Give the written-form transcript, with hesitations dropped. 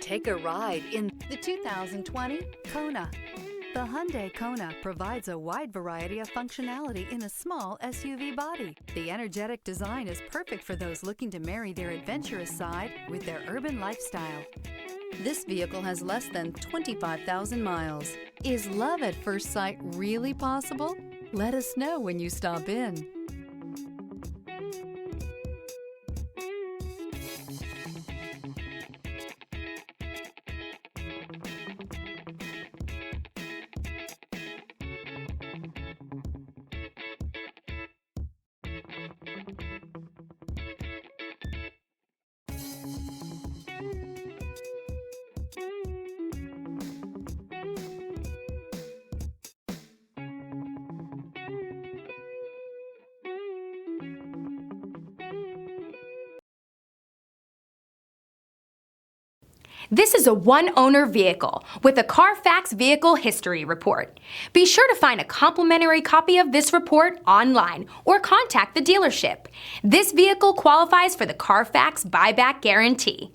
Take a ride in the 2020 Kona. The Hyundai Kona provides a wide variety of functionality in a small SUV body. The energetic design is perfect for those looking to marry their adventurous side with their urban lifestyle. This vehicle has less than 25,000 miles. Is love at first sight really possible? Let us know when you stop in. This is a one-owner vehicle with a Carfax Vehicle History Report. Be sure to find a complimentary copy of this report online or contact the dealership. This vehicle qualifies for the Carfax Buyback Guarantee.